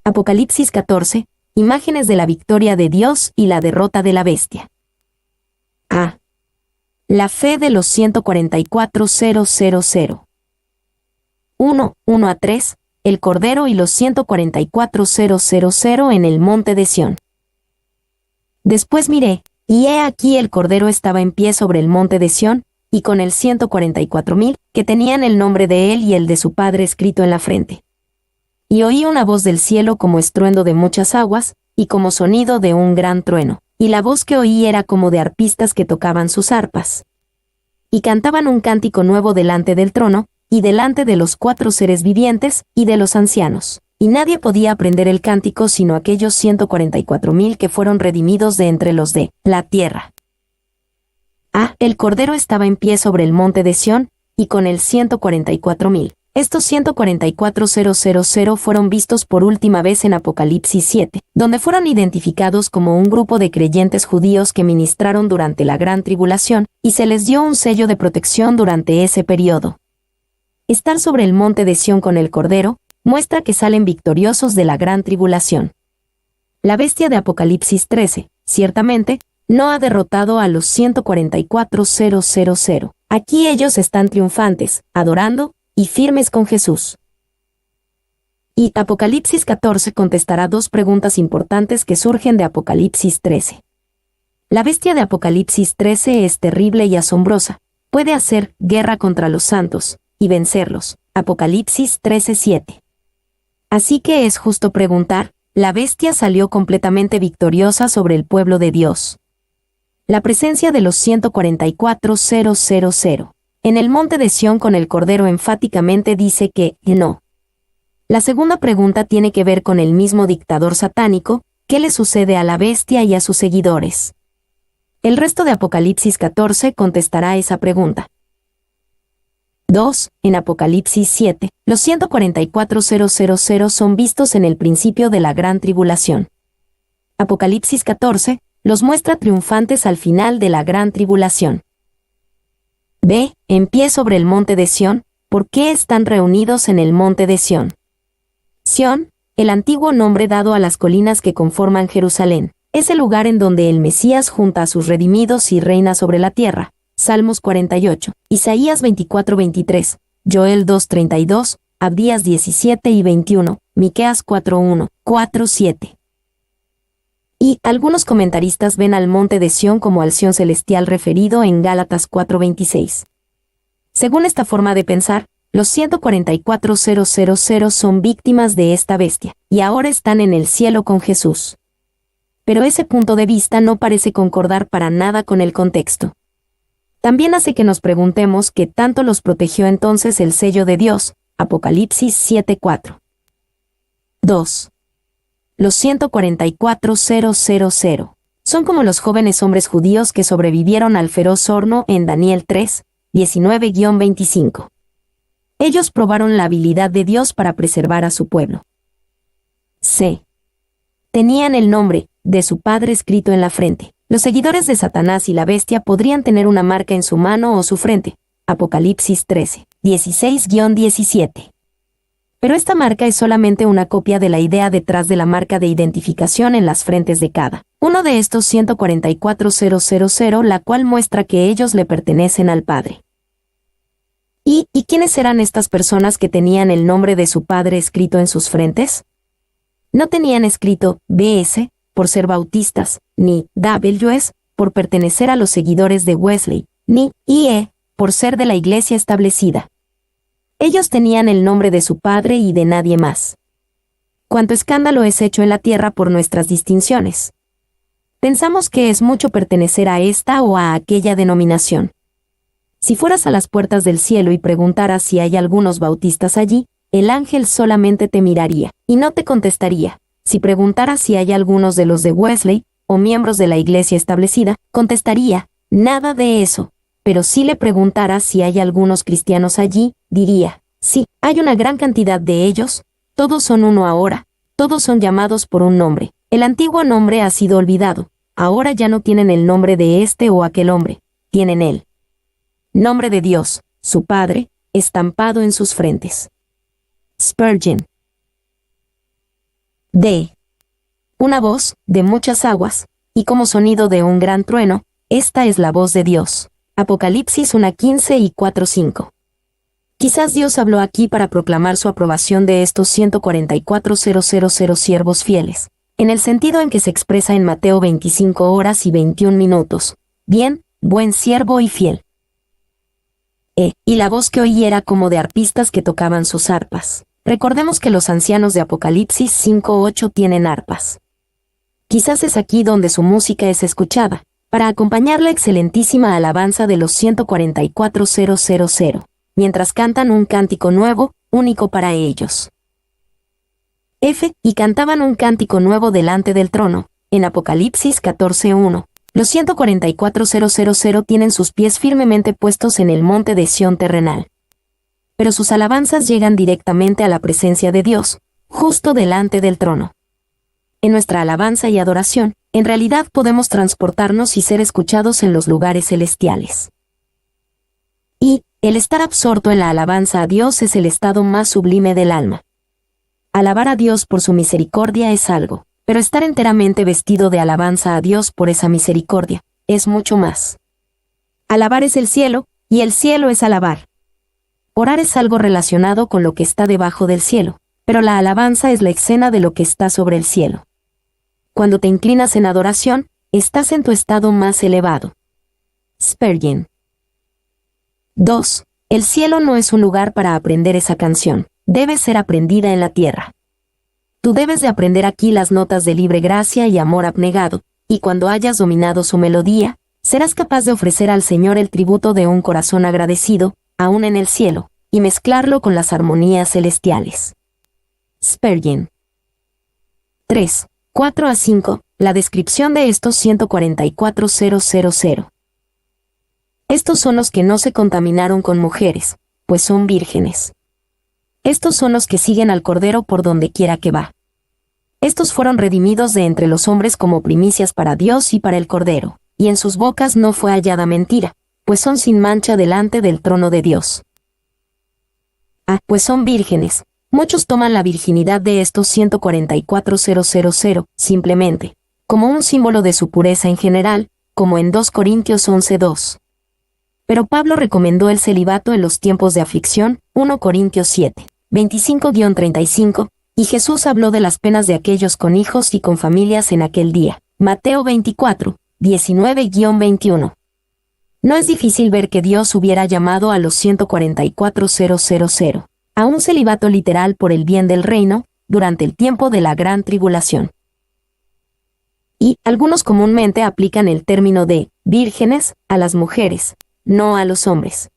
Apocalipsis 14, imágenes de la victoria de Dios y la derrota de la bestia. A. La fe de los 144,000. 1 a 3, el Cordero y los 144,000 en el monte de Sión. Después miré, y he aquí el Cordero estaba en pie sobre el monte de Sión, y con el 144,000, que tenían el nombre de él y el de su Padre escrito en la frente. Y oí una voz del cielo como estruendo de muchas aguas, y como sonido de un gran trueno, y la voz que oí era como de arpistas que tocaban sus arpas. Y cantaban un cántico nuevo delante del trono, y delante de los 4 seres vivientes, y de los ancianos. Y nadie podía aprender el cántico sino aquellos 144,000 que fueron redimidos de entre los de la tierra. A. El Cordero estaba en pie sobre el monte de Sión, y con el 144,000. Estos 144,000 fueron vistos por última vez en Apocalipsis 7, donde fueron identificados como un grupo de creyentes judíos que ministraron durante la Gran Tribulación, y se les dio un sello de protección durante ese periodo. Estar sobre el monte de Sión con el Cordero muestra que salen victoriosos de la Gran Tribulación. La bestia de Apocalipsis 13, ciertamente, no ha derrotado a los 144,000. Aquí ellos están triunfantes, adorando, y firmes con Jesús. Y Apocalipsis 14 contestará 2 preguntas importantes que surgen de Apocalipsis 13. La bestia de Apocalipsis 13 es terrible y asombrosa, puede hacer guerra contra los santos, y vencerlos. Apocalipsis 13:7. Así que es justo preguntar, ¿la bestia salió completamente victoriosa sobre el pueblo de Dios? La presencia de los 144,000 en el monte de Sión con el Cordero enfáticamente dice que no. La segunda pregunta tiene que ver con el mismo dictador satánico, ¿qué le sucede a la bestia y a sus seguidores? El resto de Apocalipsis 14 contestará esa pregunta. 2. En Apocalipsis 7, los 144,000 son vistos en el principio de la Gran Tribulación. Apocalipsis 14 los muestra triunfantes al final de la Gran Tribulación. B. En pie sobre el monte de Sión, ¿por qué están reunidos en el monte de Sión? Sión, el antiguo nombre dado a las colinas que conforman Jerusalén, es el lugar en donde el Mesías junta a sus redimidos y reina sobre la tierra. Salmos 48, Isaías 24:23, Joel 2:32, Abdías 17 y 21, Miqueas 4:1, 4:7. Y algunos comentaristas ven al monte de Sión como al Sión celestial referido en Gálatas 4:26. Según esta forma de pensar, los 144,000 son víctimas de esta bestia, y ahora están en el cielo con Jesús. Pero ese punto de vista no parece concordar para nada con el contexto. También hace que nos preguntemos qué tanto los protegió entonces el sello de Dios, Apocalipsis 7:4. 2. Los 144,000 son como los jóvenes hombres judíos que sobrevivieron al feroz horno en Daniel 3, 19-25. Ellos probaron la habilidad de Dios para preservar a su pueblo. C. Tenían el nombre de su Padre escrito en la frente. Los seguidores de Satanás y la bestia podrían tener una marca en su mano o su frente. Apocalipsis 13, 16-17. Pero esta marca es solamente una copia de la idea detrás de la marca de identificación en las frentes de cada uno de estos 144,000, la cual muestra que ellos le pertenecen al Padre. ¿Y quiénes eran estas personas que tenían el nombre de su Padre escrito en sus frentes? No tenían escrito B.S., por ser bautistas, ni W.S., por pertenecer a los seguidores de Wesley, ni I.E., por ser de la iglesia establecida. Ellos tenían el nombre de su Padre y de nadie más. Cuánto escándalo es hecho en la tierra por nuestras distinciones. Pensamos que es mucho pertenecer a esta o a aquella denominación. Si fueras a las puertas del cielo y preguntaras si hay algunos bautistas allí, el ángel solamente te miraría, y no te contestaría. Si preguntaras si hay algunos de los de Wesley, o miembros de la iglesia establecida, contestaría, nada de eso. Pero si le preguntaras si hay algunos cristianos allí, diría, sí, hay una gran cantidad de ellos, todos son uno ahora, todos son llamados por un nombre. El antiguo nombre ha sido olvidado, ahora ya no tienen el nombre de este o aquel hombre, tienen el nombre de Dios, su Padre, estampado en sus frentes. Spurgeon. D. Una voz, de muchas aguas, y como sonido de un gran trueno, esta es la voz de Dios. Apocalipsis 1:15 y 4:5. Quizás Dios habló aquí para proclamar su aprobación de estos 144,000 siervos fieles, en el sentido en que se expresa en Mateo 25 horas y 21 minutos. Bien, buen siervo y fiel. Y la voz que oí era como de arpistas que tocaban sus arpas. Recordemos que los ancianos de Apocalipsis 5:8 tienen arpas. Quizás es aquí donde su música es escuchada, para acompañar la excelentísima alabanza de los 144,000, mientras cantan un cántico nuevo, único para ellos. Y cantaban un cántico nuevo delante del trono, en Apocalipsis 14:1. Los 144,000 tienen sus pies firmemente puestos en el monte de Sión terrenal. Pero sus alabanzas llegan directamente a la presencia de Dios, justo delante del trono. En nuestra alabanza y adoración, en realidad podemos transportarnos y ser escuchados en los lugares celestiales. Y, el estar absorto en la alabanza a Dios es el estado más sublime del alma. Alabar a Dios por su misericordia es algo, pero estar enteramente vestido de alabanza a Dios por esa misericordia, es mucho más. Alabar es el cielo, y el cielo es alabar. Orar es algo relacionado con lo que está debajo del cielo, pero la alabanza es la escena de lo que está sobre el cielo. Cuando te inclinas en adoración, estás en tu estado más elevado. Spurgeon. 2. El cielo no es un lugar para aprender esa canción, debe ser aprendida en la tierra. Tú debes de aprender aquí las notas de libre gracia y amor abnegado, y cuando hayas dominado su melodía, serás capaz de ofrecer al Señor el tributo de un corazón agradecido, aún en el cielo, y mezclarlo con las armonías celestiales. Spurgeon. 3. 4-5. La descripción de estos 144,000. Estos son los que no se contaminaron con mujeres, pues son vírgenes. Estos son los que siguen al Cordero por donde quiera que va. Estos fueron redimidos de entre los hombres como primicias para Dios y para el Cordero, y en sus bocas no fue hallada mentira, pues son sin mancha delante del trono de Dios. Pues son vírgenes. Muchos toman la virginidad de estos 144,000, simplemente, como un símbolo de su pureza en general, como en 2 Corintios 11:2. Pero Pablo recomendó el celibato en los tiempos de aflicción, 1 Corintios 7, 25-35, y Jesús habló de las penas de aquellos con hijos y con familias en aquel día, Mateo 24, 19-21. No es difícil ver que Dios hubiera llamado a los 144,000 a un celibato literal por el bien del reino, durante el tiempo de la gran tribulación. Y algunos comúnmente aplican el término de vírgenes a las mujeres, no a los hombres.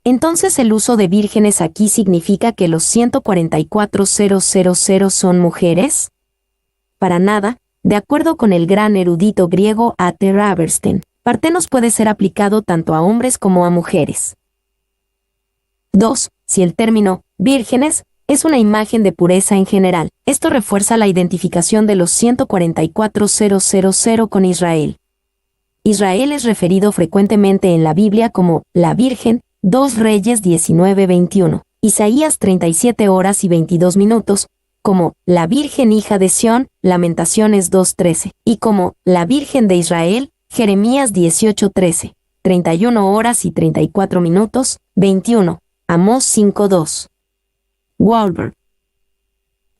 Entonces el uso de vírgenes aquí significa que los 144,000 son mujeres? Para nada, de acuerdo con el gran erudito griego A.T. Raverstein, Partenos puede ser aplicado tanto a hombres como a mujeres. 2. Si el término vírgenes es una imagen de pureza en general, esto refuerza la identificación de los 144,000 con Israel. Israel es referido frecuentemente en la Biblia como la Virgen, 2 Reyes 19:21, Isaías 37 horas y 22 minutos, como la Virgen hija de Sión, Lamentaciones 2:13, y como la Virgen de Israel, Jeremías 18:13, 31 horas y 34 minutos, 21, Amós 5:2. Wahlberg.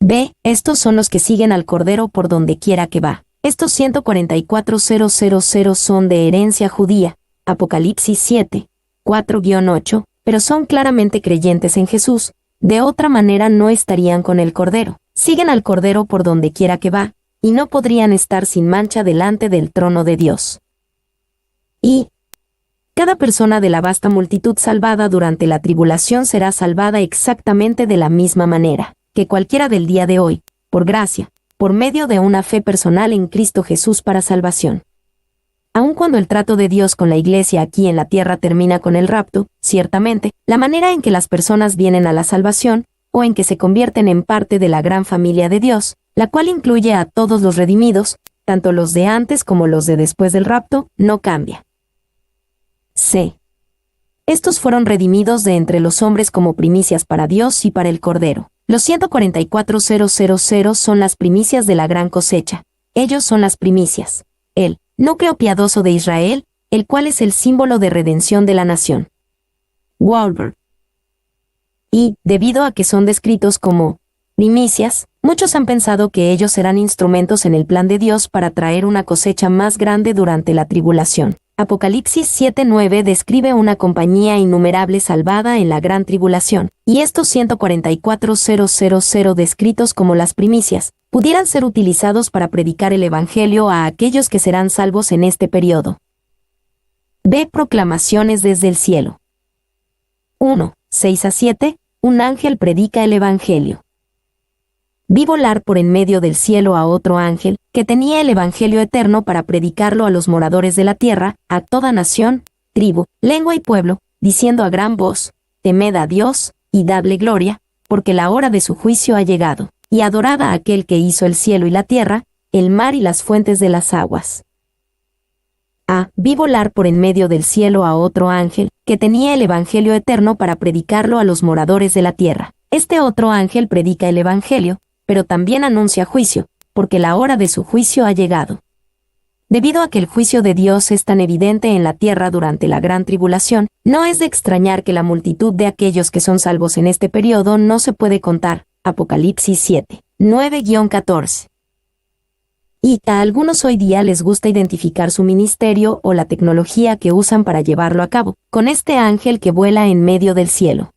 B. Estos son los que siguen al Cordero por donde quiera que va. Estos 144,000 son de herencia judía, Apocalipsis 7, 4-8, pero son claramente creyentes en Jesús, de otra manera no estarían con el Cordero. Siguen al Cordero por donde quiera que va, y no podrían estar sin mancha delante del trono de Dios. Y cada persona de la vasta multitud salvada durante la tribulación será salvada exactamente de la misma manera que cualquiera del día de hoy, por gracia, por medio de una fe personal en Cristo Jesús para salvación. Aun cuando el trato de Dios con la Iglesia aquí en la tierra termina con el rapto, ciertamente, la manera en que las personas vienen a la salvación, o en que se convierten en parte de la gran familia de Dios, la cual incluye a todos los redimidos, tanto los de antes como los de después del rapto, no cambia. C. Estos fueron redimidos de entre los hombres como primicias para Dios y para el Cordero. Los 144,000 son las primicias de la gran cosecha. Ellos son las primicias. El núcleo piadoso de Israel, el cual es el símbolo de redención de la nación. Wahlberg. Y, debido a que son descritos como primicias, muchos han pensado que ellos serán instrumentos en el plan de Dios para traer una cosecha más grande durante la tribulación. Apocalipsis 7:9 describe una compañía innumerable salvada en la gran tribulación, y estos 144,000 descritos como las primicias, pudieran ser utilizados para predicar el Evangelio a aquellos que serán salvos en este periodo. B. Proclamaciones desde el cielo. 1. 6-7. Un ángel predica el Evangelio. Vi volar por en medio del cielo a otro ángel, que tenía el Evangelio eterno para predicarlo a los moradores de la tierra, a toda nación, tribu, lengua y pueblo, diciendo a gran voz: Temed a Dios, y dadle gloria, porque la hora de su juicio ha llegado, y adorad a aquel que hizo el cielo y la tierra, el mar y las fuentes de las aguas. Vi volar por en medio del cielo a otro ángel, que tenía el Evangelio eterno para predicarlo a los moradores de la tierra. Este otro ángel predica el Evangelio, pero también anuncia juicio, porque la hora de su juicio ha llegado. Debido a que el juicio de Dios es tan evidente en la tierra durante la gran tribulación, no es de extrañar que la multitud de aquellos que son salvos en este periodo no se puede contar. Apocalipsis 7, 9-14. Y a algunos hoy día les gusta identificar su ministerio o la tecnología que usan para llevarlo a cabo, con este ángel que vuela en medio del cielo.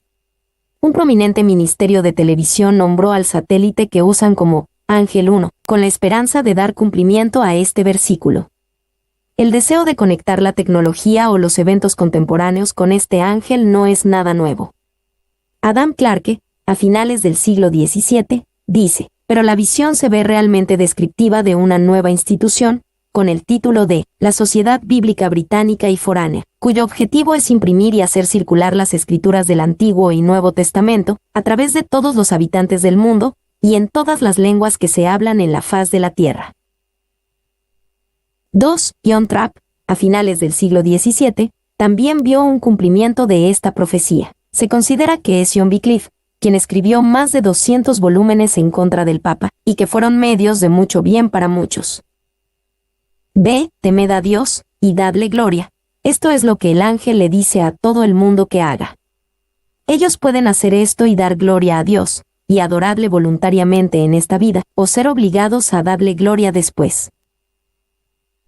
Un prominente ministerio de televisión nombró al satélite que usan como Ángel 1, con la esperanza de dar cumplimiento a este versículo. El deseo de conectar la tecnología o los eventos contemporáneos con este ángel no es nada nuevo. Adam Clarke, a finales del siglo XVII, dice: pero la visión se ve realmente descriptiva de una nueva institución, con el título de La Sociedad Bíblica Británica y Foránea, cuyo objetivo es imprimir y hacer circular las escrituras del Antiguo y Nuevo Testamento a través de todos los habitantes del mundo y en todas las lenguas que se hablan en la faz de la tierra. 2. John Trapp, a finales del siglo XVII, también vio un cumplimiento de esta profecía. Se considera que es John Wycliffe, quien escribió más de 200 volúmenes en contra del Papa, y que fueron medios de mucho bien para muchos. B. Temed a Dios, y dadle gloria. Esto es lo que el ángel le dice a todo el mundo que haga. Ellos pueden hacer esto y dar gloria a Dios, y adorarle voluntariamente en esta vida, o ser obligados a darle gloria después.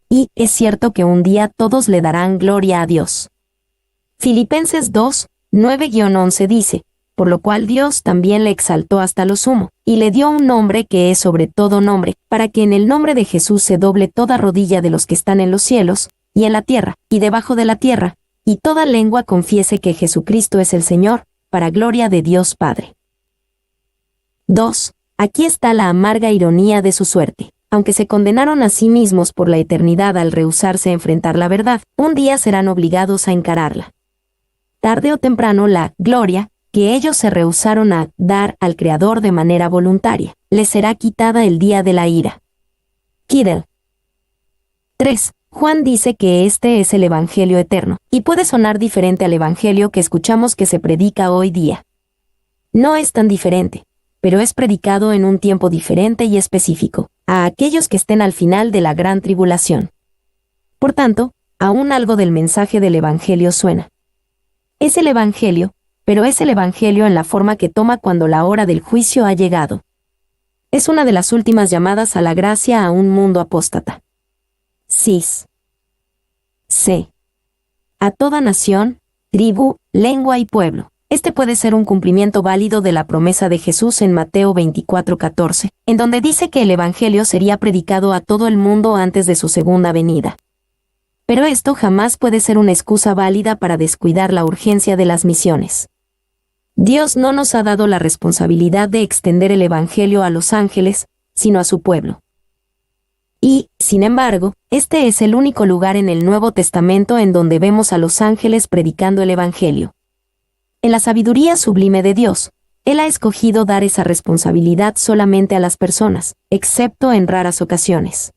Y es cierto que un día todos le darán gloria a Dios. Filipenses 2, 9-11 dice: por lo cual Dios también le exaltó hasta lo sumo, y le dio un nombre que es sobre todo nombre, para que en el nombre de Jesús se doble toda rodilla de los que están en los cielos, y en la tierra, y debajo de la tierra, y toda lengua confiese que Jesucristo es el Señor, para gloria de Dios Padre. 2. Aquí está la amarga ironía de su suerte. Aunque se condenaron a sí mismos por la eternidad al rehusarse a enfrentar la verdad, un día serán obligados a encararla. Tarde o temprano la gloria, que ellos se rehusaron a dar al Creador de manera voluntaria, les será quitada el día de la ira. Kittel. 3. Juan dice que este es el Evangelio eterno, y puede sonar diferente al Evangelio que escuchamos que se predica hoy día. No es tan diferente, pero es predicado en un tiempo diferente y específico, a aquellos que estén al final de la gran tribulación. Por tanto, aún algo del mensaje del Evangelio suena. Es el Evangelio, pero es el Evangelio en la forma que toma cuando la hora del juicio ha llegado. Es una de las últimas llamadas a la gracia a un mundo apóstata. Cis. C. A toda nación, tribu, lengua y pueblo. Este puede ser un cumplimiento válido de la promesa de Jesús en Mateo 24:14, en donde dice que el Evangelio sería predicado a todo el mundo antes de su segunda venida. Pero esto jamás puede ser una excusa válida para descuidar la urgencia de las misiones. Dios no nos ha dado la responsabilidad de extender el Evangelio a los ángeles, sino a su pueblo. Y, sin embargo, este es el único lugar en el Nuevo Testamento en donde vemos a los ángeles predicando el Evangelio. En la sabiduría sublime de Dios, Él ha escogido dar esa responsabilidad solamente a las personas, excepto en raras ocasiones.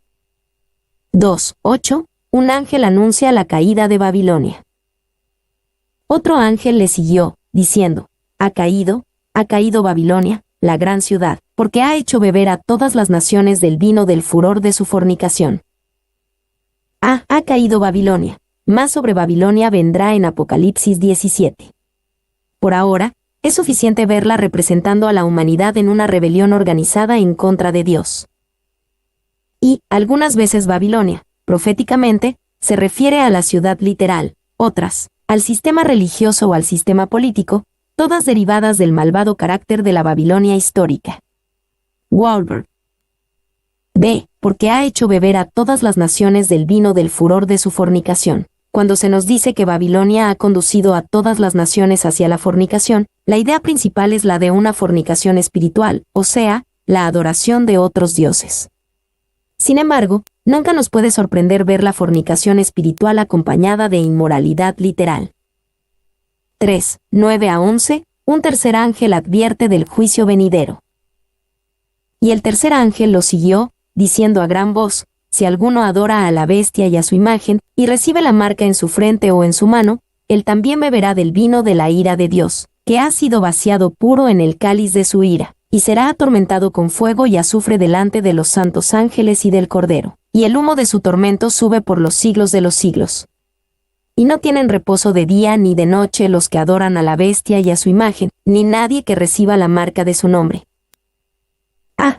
2:8. Un ángel anuncia la caída de Babilonia. Otro ángel le siguió, diciendo: ha caído Babilonia, la gran ciudad, porque ha hecho beber a todas las naciones del vino del furor de su fornicación. Ha caído Babilonia. Más sobre Babilonia vendrá en Apocalipsis 17. Por ahora, es suficiente verla representando a la humanidad en una rebelión organizada en contra de Dios. Y, algunas veces Babilonia, proféticamente, se refiere a la ciudad literal, otras, al sistema religioso o al sistema político, todas derivadas del malvado carácter de la Babilonia histórica. Wahlberg. B. Porque ha hecho beber a todas las naciones del vino del furor de su fornicación. Cuando se nos dice que Babilonia ha conducido a todas las naciones hacia la fornicación, la idea principal es la de una fornicación espiritual, o sea, la adoración de otros dioses. Sin embargo, nunca nos puede sorprender ver la fornicación espiritual acompañada de inmoralidad literal. 3. 9 a 11. Un tercer ángel advierte del juicio venidero. Y el tercer ángel lo siguió, diciendo a gran voz: si alguno adora a la bestia y a su imagen, y recibe la marca en su frente o en su mano, él también beberá del vino de la ira de Dios, que ha sido vaciado puro en el cáliz de su ira, y será atormentado con fuego y azufre delante de los santos ángeles y del Cordero, y el humo de su tormento sube por los siglos de los siglos. Y no tienen reposo de día ni de noche los que adoran a la bestia y a su imagen, ni nadie que reciba la marca de su nombre.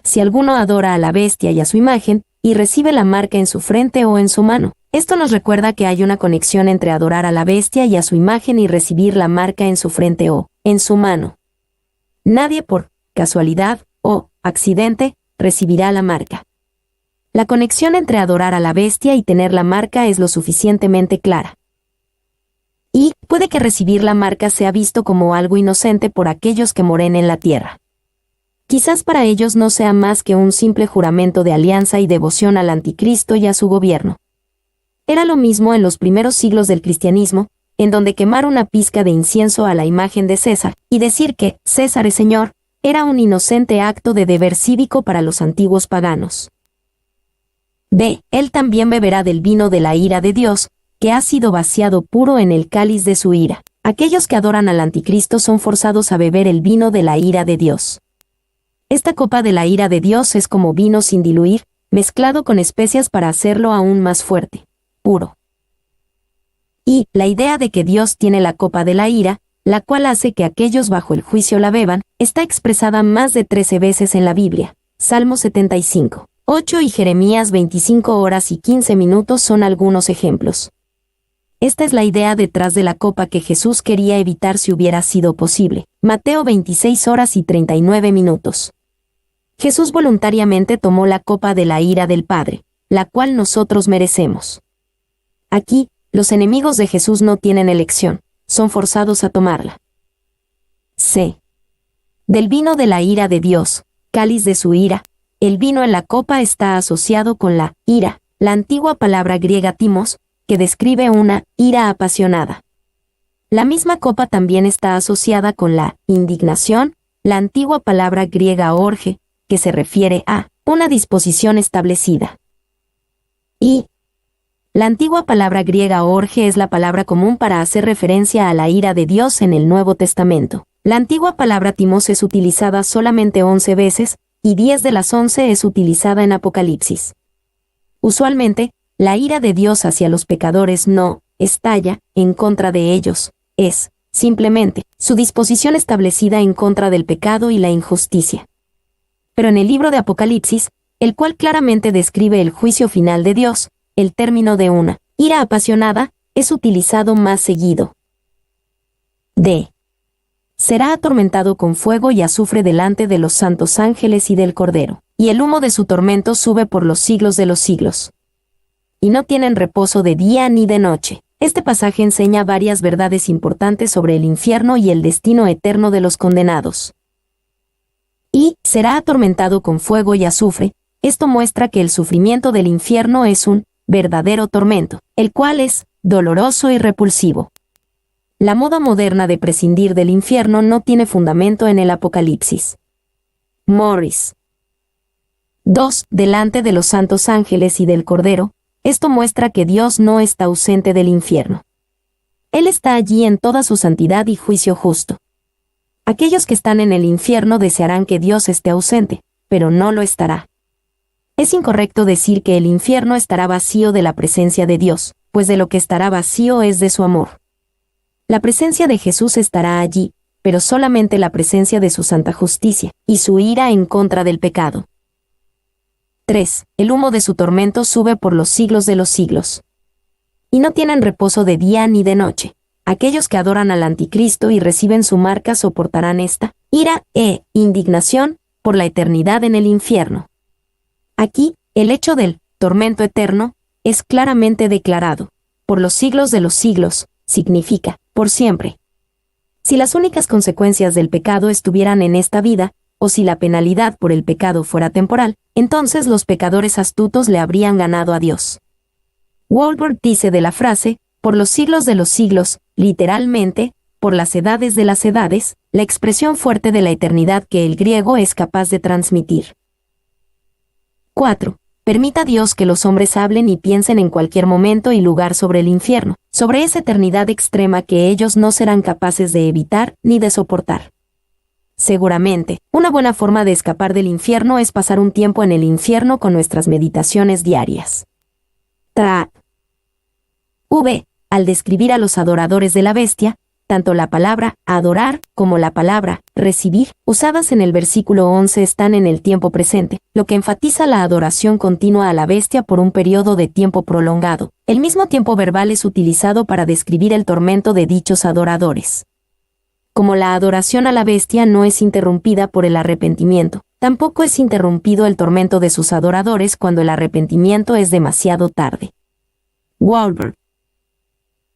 Si alguno adora a la bestia y a su imagen, y recibe la marca en su frente o en su mano. Esto nos recuerda que hay una conexión entre adorar a la bestia y a su imagen y recibir la marca en su frente o en su mano. Nadie por casualidad o accidente recibirá la marca. La conexión entre adorar a la bestia y tener la marca es lo suficientemente clara. Y puede que recibir la marca sea visto como algo inocente por aquellos que moren en la tierra. Quizás para ellos no sea más que un simple juramento de alianza y devoción al anticristo y a su gobierno. Era lo mismo en los primeros siglos del cristianismo, en donde quemar una pizca de incienso a la imagen de César, y decir que César es Señor, era un inocente acto de deber cívico para los antiguos paganos. B. Él también beberá del vino de la ira de Dios, que ha sido vaciado puro en el cáliz de su ira. Aquellos que adoran al anticristo son forzados a beber el vino de la ira de Dios. Esta copa de la ira de Dios es como vino sin diluir, mezclado con especias para hacerlo aún más fuerte, puro. Y la idea de que Dios tiene la copa de la ira, la cual hace que aquellos bajo el juicio la beban, está expresada más de 13 veces en la Biblia. Salmo 75, 8 y Jeremías 25 horas y 15 minutos son algunos ejemplos. Esta es la idea detrás de la copa que Jesús quería evitar si hubiera sido posible. Mateo 26 horas y 39 minutos. Jesús voluntariamente tomó la copa de la ira del Padre, la cual nosotros merecemos. Aquí, los enemigos de Jesús no tienen elección, son forzados a tomarla. C. Del vino de la ira de Dios, cáliz de su ira. El vino en la copa está asociado con la ira, la antigua palabra griega timos, que describe una ira apasionada. La misma copa también está asociada con la indignación, la antigua palabra griega orge, que se refiere a una disposición establecida. Y la antigua palabra griega orge es la palabra común para hacer referencia a la ira de Dios en el Nuevo Testamento. La antigua palabra timos es utilizada solamente 11 veces, y 10 de las 11 es utilizada en Apocalipsis. Usualmente, la ira de Dios hacia los pecadores no estalla en contra de ellos, es, simplemente, su disposición establecida en contra del pecado y la injusticia. Pero en el libro de Apocalipsis, el cual claramente describe el juicio final de Dios, el término de una ira apasionada es utilizado más seguido. D. Será atormentado con fuego y azufre delante de los santos ángeles y del Cordero, y el humo de su tormento sube por los siglos de los siglos. Y no tienen reposo de día ni de noche. Este pasaje enseña varias verdades importantes sobre el infierno y el destino eterno de los condenados. Y será atormentado con fuego y azufre. Esto muestra que el sufrimiento del infierno es un verdadero tormento, el cual es doloroso y repulsivo. La moda moderna de prescindir del infierno no tiene fundamento en el Apocalipsis. Morris. 2. Delante de los santos ángeles y del Cordero. Esto muestra que Dios no está ausente del infierno. Él está allí en toda su santidad y juicio justo. Aquellos que están en el infierno desearán que Dios esté ausente, pero no lo estará. Es incorrecto decir que el infierno estará vacío de la presencia de Dios, pues de lo que estará vacío es de su amor. La presencia de Jesús estará allí, pero solamente la presencia de su santa justicia, y su ira en contra del pecado. 3. El humo de su tormento sube por los siglos de los siglos. Y no tienen reposo de día ni de noche. Aquellos que adoran al anticristo y reciben su marca soportarán esta ira e indignación por la eternidad en el infierno. Aquí, el hecho del tormento eterno es claramente declarado. Por los siglos de los siglos, significa, por siempre. Si las únicas consecuencias del pecado estuvieran en esta vida, o si la penalidad por el pecado fuera temporal, entonces los pecadores astutos le habrían ganado a Dios. Walbert dice de la frase, por los siglos de los siglos, literalmente, por las edades de las edades, la expresión fuerte de la eternidad que el griego es capaz de transmitir. 4. Permita Dios que los hombres hablen y piensen en cualquier momento y lugar sobre el infierno, sobre esa eternidad extrema que ellos no serán capaces de evitar ni de soportar. Seguramente, una buena forma de escapar del infierno es pasar un tiempo en el infierno con nuestras meditaciones diarias. Al describir a los adoradores de la bestia, tanto la palabra adorar como la palabra recibir, usadas en el versículo 11 están en el tiempo presente, lo que enfatiza la adoración continua a la bestia por un periodo de tiempo prolongado. El mismo tiempo verbal es utilizado para describir el tormento de dichos adoradores. Como la adoración a la bestia no es interrumpida por el arrepentimiento, tampoco es interrumpido el tormento de sus adoradores cuando el arrepentimiento es demasiado tarde. Walbert.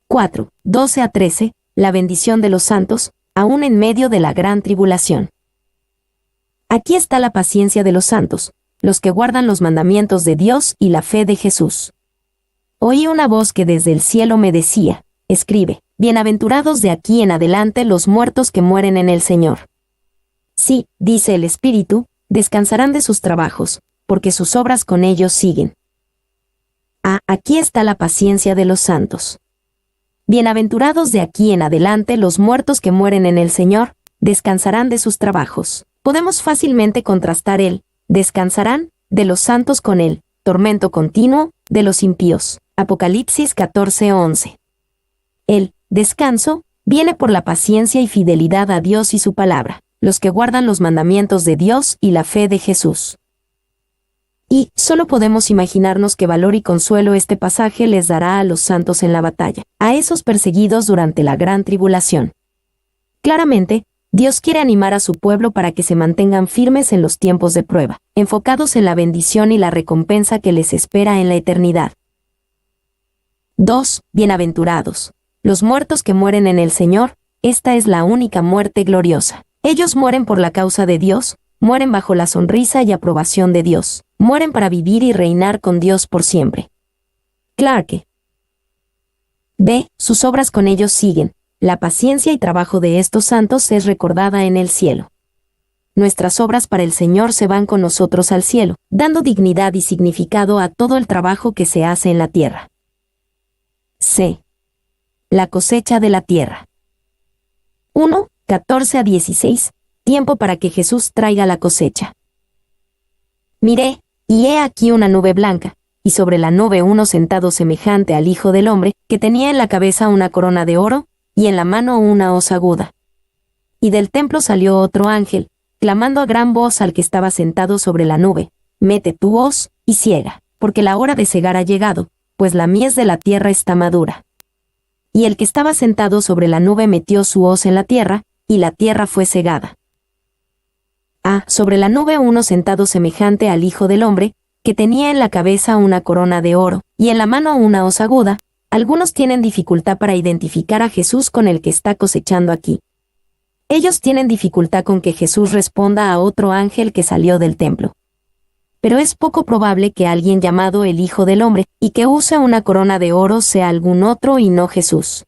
4. 12 a 13. La bendición de los santos, aún en medio de la gran tribulación. Aquí está la paciencia de los santos, los que guardan los mandamientos de Dios y la fe de Jesús. Oí una voz que desde el cielo me decía, escribe, bienaventurados de aquí en adelante los muertos que mueren en el Señor. Sí, dice el Espíritu, descansarán de sus trabajos, porque sus obras con ellos siguen. Aquí está la paciencia de los santos. Bienaventurados de aquí en adelante los muertos que mueren en el Señor, descansarán de sus trabajos. Podemos fácilmente contrastar el descansarán de los santos con el tormento continuo de los impíos. Apocalipsis 14:11. El descanso viene por la paciencia y fidelidad a Dios y su palabra, los que guardan los mandamientos de Dios y la fe de Jesús. Y solo podemos imaginarnos qué valor y consuelo este pasaje les dará a los santos en la batalla, a esos perseguidos durante la gran tribulación. Claramente, Dios quiere animar a su pueblo para que se mantengan firmes en los tiempos de prueba, enfocados en la bendición y la recompensa que les espera en la eternidad. 2. Bienaventurados. Los muertos que mueren en el Señor, esta es la única muerte gloriosa. Ellos mueren por la causa de Dios, mueren bajo la sonrisa y aprobación de Dios, mueren para vivir y reinar con Dios por siempre. Clarke. Sus obras con ellos siguen. La paciencia y trabajo de estos santos es recordada en el cielo. Nuestras obras para el Señor se van con nosotros al cielo, dando dignidad y significado a todo el trabajo que se hace en la tierra. La cosecha de la tierra. 1, 14 a 16. Tiempo para que Jesús traiga la cosecha. Miré, y he aquí una nube blanca, y sobre la nube uno sentado semejante al Hijo del Hombre, que tenía en la cabeza una corona de oro, y en la mano una hoz aguda. Y del templo salió otro ángel, clamando a gran voz al que estaba sentado sobre la nube, mete tu hoz, y siega, porque la hora de segar ha llegado, pues la mies de la tierra está madura. Y el que estaba sentado sobre la nube metió su hoz en la tierra, y la tierra fue segada. Sobre la nube uno sentado semejante al Hijo del Hombre, que tenía en la cabeza una corona de oro, y en la mano una hoz aguda. Algunos tienen dificultad para identificar a Jesús con el que está cosechando aquí. Ellos tienen dificultad con que Jesús responda a otro ángel que salió del templo. Pero es poco probable que alguien llamado el Hijo del Hombre, y que use una corona de oro sea algún otro y no Jesús.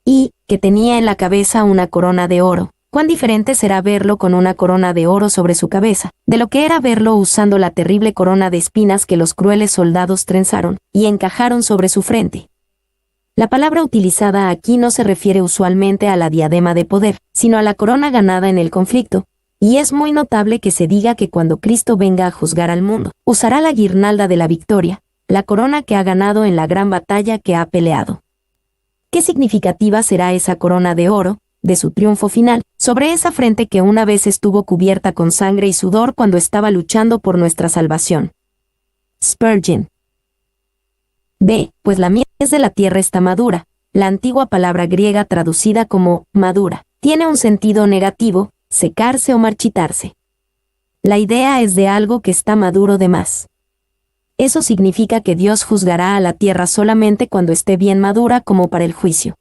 Y que tenía en la cabeza una corona de oro. Cuán diferente será verlo con una corona de oro sobre su cabeza, de lo que era verlo usando la terrible corona de espinas que los crueles soldados trenzaron y encajaron sobre su frente. La palabra utilizada aquí no se refiere usualmente a la diadema de poder, sino a la corona ganada en el conflicto, y es muy notable que se diga que cuando Cristo venga a juzgar al mundo, usará la guirnalda de la victoria, la corona que ha ganado en la gran batalla que ha peleado. Qué significativa será esa corona de oro, de su triunfo final, sobre esa frente que una vez estuvo cubierta con sangre y sudor cuando estaba luchando por nuestra salvación. Spurgeon. B. Pues la mies de la tierra está madura. La antigua palabra griega traducida como madura tiene un sentido negativo, secarse o marchitarse. La idea es de algo que está maduro de más. Eso significa que Dios juzgará a la tierra solamente cuando esté bien madura como para el juicio.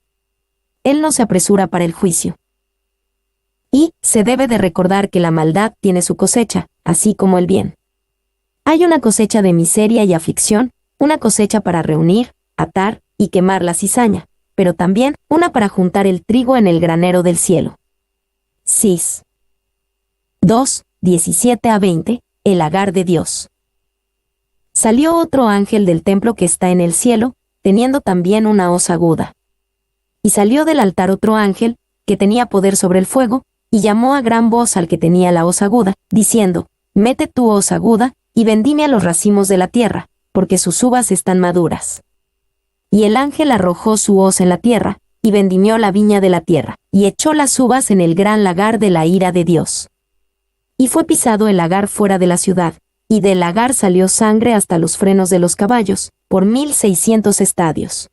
Él no se apresura para el juicio. Y se debe de recordar que la maldad tiene su cosecha, así como el bien. Hay una cosecha de miseria y aflicción, una cosecha para reunir, atar y quemar la cizaña, pero también una para juntar el trigo en el granero del cielo. Cis. 2, 17-20, el lagar de Dios. Salió otro ángel del templo que está en el cielo, teniendo también una hoz aguda. Y salió del altar otro ángel, que tenía poder sobre el fuego, y llamó a gran voz al que tenía la hoz aguda, diciendo, mete tu hoz aguda, y vendime a los racimos de la tierra, porque sus uvas están maduras. Y el ángel arrojó su hoz en la tierra, y vendimió la viña de la tierra, y echó las uvas en el gran lagar de la ira de Dios. Y fue pisado el lagar fuera de la ciudad, y del lagar salió sangre hasta los frenos de los caballos, por 1600 estadios.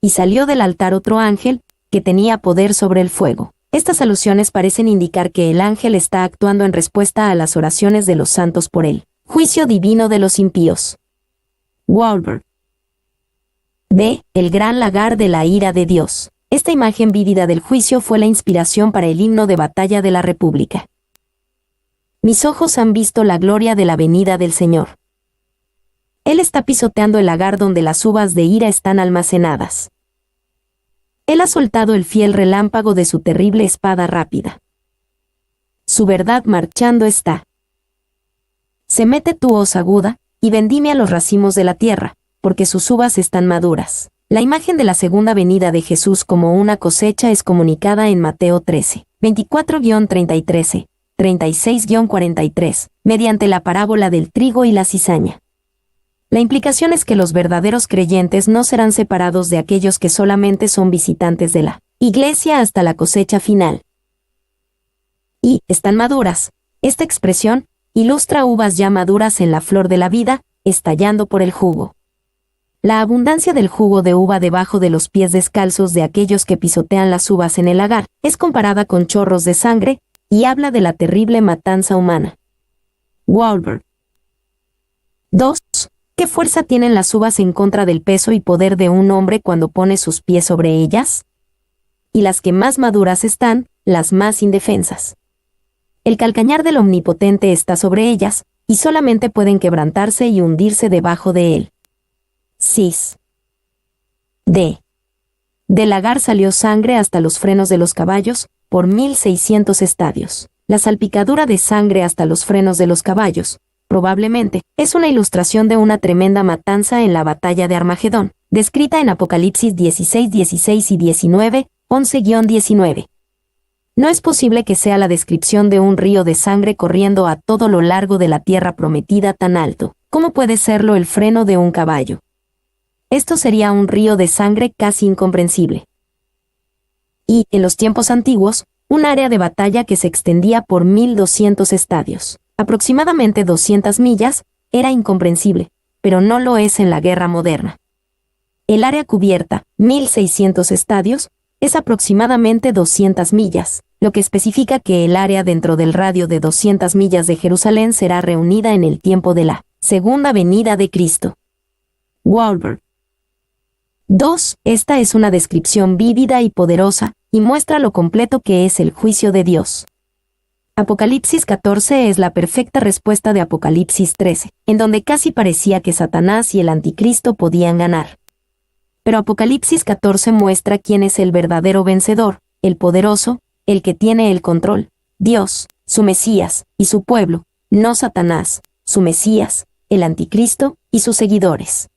Y salió del altar otro ángel, que tenía poder sobre el fuego. Estas alusiones parecen indicar que el ángel está actuando en respuesta a las oraciones de los santos por el juicio divino de los impíos. Walberg. B. El gran lagar de la ira de Dios. Esta imagen vívida del juicio fue la inspiración para el himno de batalla de la República. Mis ojos han visto la gloria de la venida del Señor. Él está pisoteando el lagar donde las uvas de ira están almacenadas. Él ha soltado el fiel relámpago de su terrible espada rápida. Su verdad marchando está. Se mete tu hoz aguda, y vendime a los racimos de la tierra, porque sus uvas están maduras. La imagen de la segunda venida de Jesús como una cosecha es comunicada en Mateo 13, 24-33. 36-43, mediante la parábola del trigo y la cizaña. La implicación es que los verdaderos creyentes no serán separados de aquellos que solamente son visitantes de la iglesia hasta la cosecha final. Y están maduras. Esta expresión ilustra uvas ya maduras en la flor de la vida, estallando por el jugo. La abundancia del jugo de uva debajo de los pies descalzos de aquellos que pisotean las uvas en el lagar es comparada con chorros de sangre, y habla de la terrible matanza humana. Walberg. 2. ¿Qué fuerza tienen las uvas en contra del peso y poder de un hombre cuando pone sus pies sobre ellas? Y las que más maduras están, las más indefensas. El calcañar del Omnipotente está sobre ellas, y solamente pueden quebrantarse y hundirse debajo de él. Cis. D. Del lagar salió sangre hasta los frenos de los caballos, por 1600 estadios. La salpicadura de sangre hasta los frenos de los caballos, probablemente, es una ilustración de una tremenda matanza en la batalla de Armagedón, descrita en Apocalipsis 16-16 y 19, 11-19. No es posible que sea la descripción de un río de sangre corriendo a todo lo largo de la tierra prometida tan alto. ¿Cómo puede serlo el freno de un caballo? Esto sería un río de sangre casi incomprensible. Y, en los tiempos antiguos, un área de batalla que se extendía por 1200 estadios, aproximadamente 200 millas, era incomprensible, pero no lo es en la guerra moderna. El área cubierta, 1600 estadios, es aproximadamente 200 millas, lo que especifica que el área dentro del radio de 200 millas de Jerusalén será reunida en el tiempo de la segunda venida de Cristo. Walberg. 2. Esta es una descripción vívida y poderosa, y muestra lo completo que es el juicio de Dios. Apocalipsis 14 es la perfecta respuesta de Apocalipsis 13, en donde casi parecía que Satanás y el Anticristo podían ganar. Pero Apocalipsis 14 muestra quién es el verdadero vencedor, el poderoso, el que tiene el control, Dios, su Mesías, y su pueblo, no Satanás, su Mesías, el Anticristo, y sus seguidores.